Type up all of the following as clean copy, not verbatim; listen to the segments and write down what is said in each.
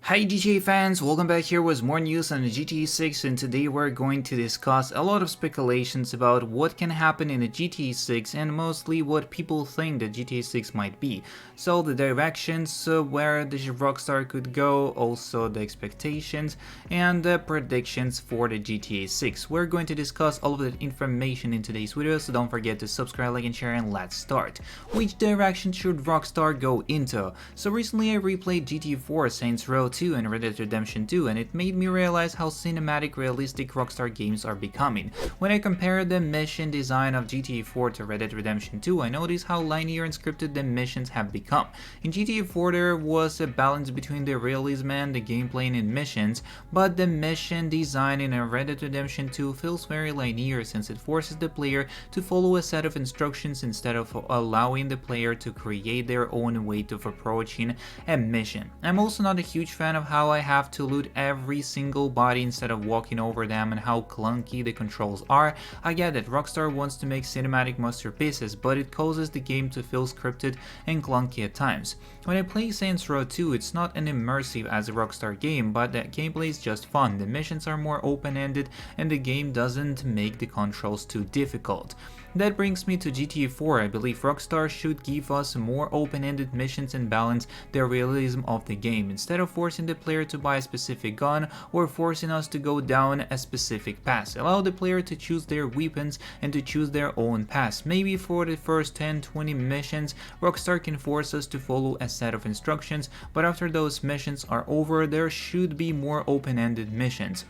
Hi GTA fans, welcome back here with more news on the GTA 6, and today we're going to discuss a lot of speculations about what can happen in the GTA 6 and mostly what people think that GTA 6 might be. So the directions where the Rockstar could go, also the expectations and the predictions for the GTA 6. We're going to discuss all of that information in today's video, so don't forget to subscribe, like and share, and let's start. Which direction should Rockstar go into? So recently I replayed GTA 4, Saints Row 2 and Red Dead Redemption 2, and it made me realize how cinematic realistic Rockstar games are becoming. When I compared the mission design of GTA 4 to Red Dead Redemption 2, I noticed how linear and scripted the missions have become. In GTA 4 there was a balance between the realism and the gameplay in missions, but the mission design in Red Dead Redemption 2 feels very linear since it forces the player to follow a set of instructions instead of allowing the player to create their own way of approaching a mission. I'm also not a huge fan of how I have to loot every single body instead of walking over them and how clunky the controls are. I get that Rockstar wants to make cinematic masterpieces, but it causes the game to feel scripted and clunky at times. When I play Saints Row 2, it's not an immersive as a Rockstar game, but the gameplay is just fun. The missions are more open-ended and the game doesn't make the controls too difficult. That brings me to GTA 4. I believe Rockstar should give us more open-ended missions and balance the realism of the game, instead of forcing the player to buy a specific gun or forcing us to go down a specific path. Allow the player to choose their weapons and to choose their own path. Maybe for the first 10-20 missions, Rockstar can force us to follow a set of instructions, but after those missions are over, there should be more open-ended missions.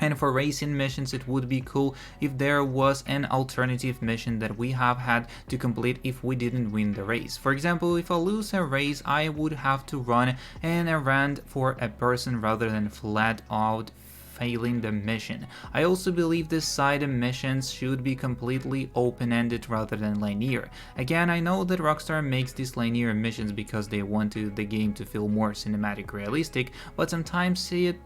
And for racing missions, it would be cool if there was an alternative mission that we have had to complete if we didn't win the race. For example, if I lose a race, I would have to run an errand for a person rather than flat out failing the mission. I also believe the side missions should be completely open-ended rather than linear. Again, I know that Rockstar makes these linear missions because they want the game to feel more cinematic realistic, but sometimes it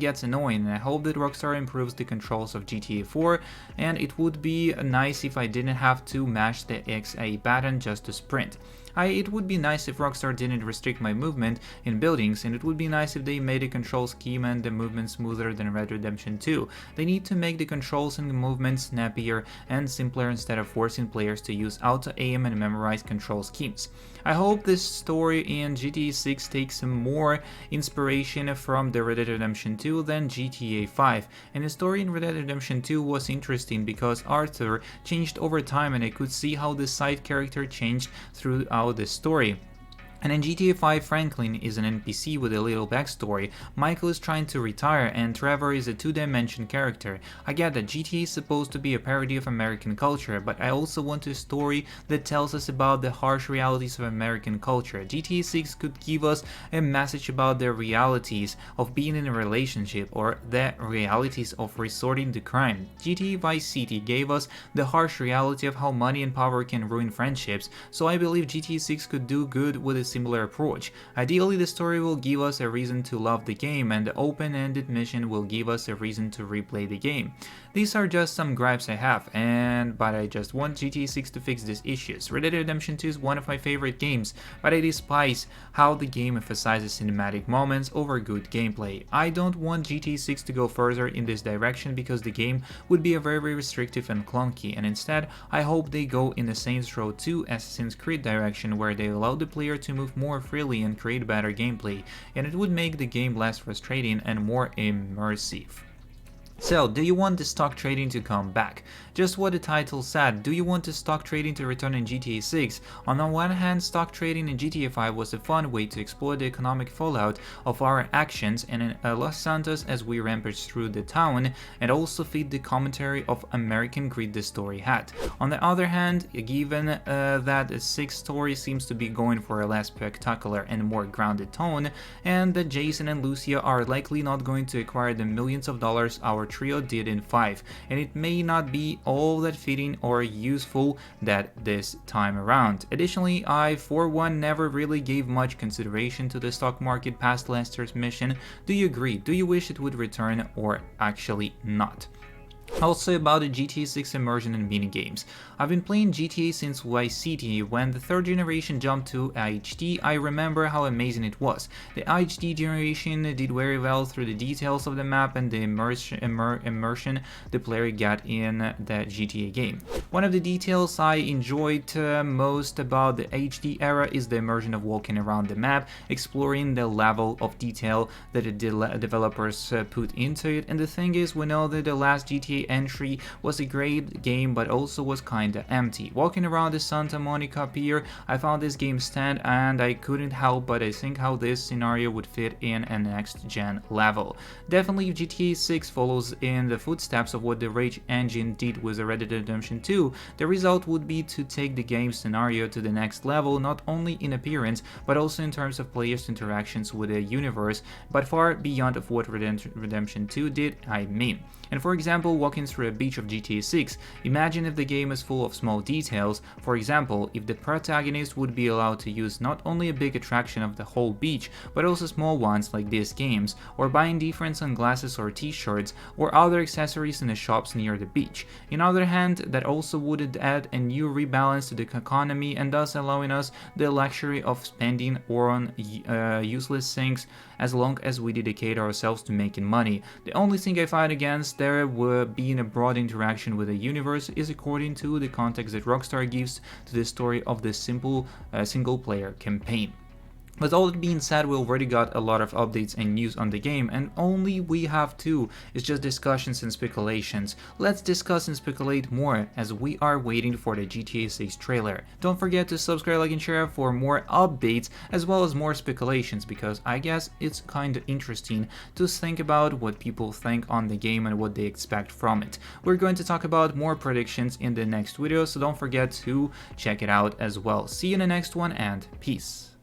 gets annoying, and I hope that Rockstar improves the controls of GTA 4, and it would be nice if I didn't have to mash the XA button just to sprint. It would be nice if Rockstar didn't restrict my movement in buildings, and it would be nice if they made the control scheme and the movement smoother than Red Dead Redemption 2. They need to make the controls and the movement snappier and simpler instead of forcing players to use auto-aim and memorize control schemes. I hope this story in GTA 6 takes some more inspiration from the Red Dead Redemption 2 than GTA 5, and the story in Red Dead Redemption 2 was interesting because Arthur changed over time and I could see how the side character changed throughout the story. And in GTA 5, Franklin is an NPC with a little backstory. Michael is trying to retire, and Trevor is a two-dimension character. I get that GTA is supposed to be a parody of American culture, but I also want a story that tells us about the harsh realities of American culture. GTA 6 could give us a message about the realities of being in a relationship or the realities of resorting to crime. GTA Vice City gave us the harsh reality of how money and power can ruin friendships, so I believe GTA 6 could do good with a similar approach. Ideally, the story will give us a reason to love the game, and the open-ended mission will give us a reason to replay the game. These are just some gripes I have, but I just want GTA 6 to fix these issues. Red Dead Redemption 2 is one of my favorite games, but I despise how the game emphasizes cinematic moments over good gameplay. I don't want GTA 6 to go further in this direction because the game would be very restrictive and clunky, and instead I hope they go in the Saints Row 2 Assassin's Creed direction, where they allow the player to move more freely and create better gameplay, and it would make the game less frustrating and more immersive. So, do you want the stock trading to come back? Just what the title said, do you want the stock trading to return in GTA 6? On the one hand, stock trading in GTA 5 was a fun way to explore the economic fallout of our actions and in Los Santos as we rampaged through the town, and also feed the commentary of American greed the story had. On the other hand, given that the 6 story seems to be going for a less spectacular and more grounded tone, and that Jason and Lucia are likely not going to acquire the millions of dollars our trio did in 5, and it may not be all that fitting or useful that this time around. Additionally, I for one never really gave much consideration to the stock market past Lester's mission. Do you agree? Do you wish it would return or actually not? Also about the GTA 6 immersion in minigames. I've been playing GTA since Vice City. When the third generation jumped to HD, I remember how amazing it was. The HD generation did very well through the details of the map and the immersion the player got in the GTA game. One of the details I enjoyed most about the HD era is the immersion of walking around the map, exploring the level of detail that the developers put into it. And the thing is, we know that the last GTA entry was a great game, but also was kinda empty. Walking around the Santa Monica Pier, I found this game stand, and I couldn't help but think how this scenario would fit in a next-gen level. Definitely, if GTA 6 follows in the footsteps of what the Rage engine did with Red Dead Redemption 2, the result would be to take the game's scenario to the next level, not only in appearance, but also in terms of players' interactions with the universe, but far beyond of what Redemption 2 did, I mean. And for example, walking through a beach of GTA 6, imagine if the game is full of small details. For example, if the protagonist would be allowed to use not only a big attraction of the whole beach, but also small ones like these games, or buying different sunglasses or t-shirts, or other accessories in the shops near the beach. On the other hand, that also would add a new rebalance to the economy, and thus allowing us the luxury of spending on useless things as long as we dedicate ourselves to making money. The only thing I fight against there being a broad interaction with the universe is according to the context that Rockstar gives to the story of this simple single-player campaign. With all that being said, we already got a lot of updates and news on the game, and only we have two is just discussions and speculations. Let's discuss and speculate more as we are waiting for the GTA 6 trailer. Don't forget to subscribe, like, and share for more updates as well as more speculations, because I guess it's kind of interesting to think about what people think on the game and what they expect from it. We're going to talk about more predictions in the next video, so don't forget to check it out as well. See you in the next one, and peace.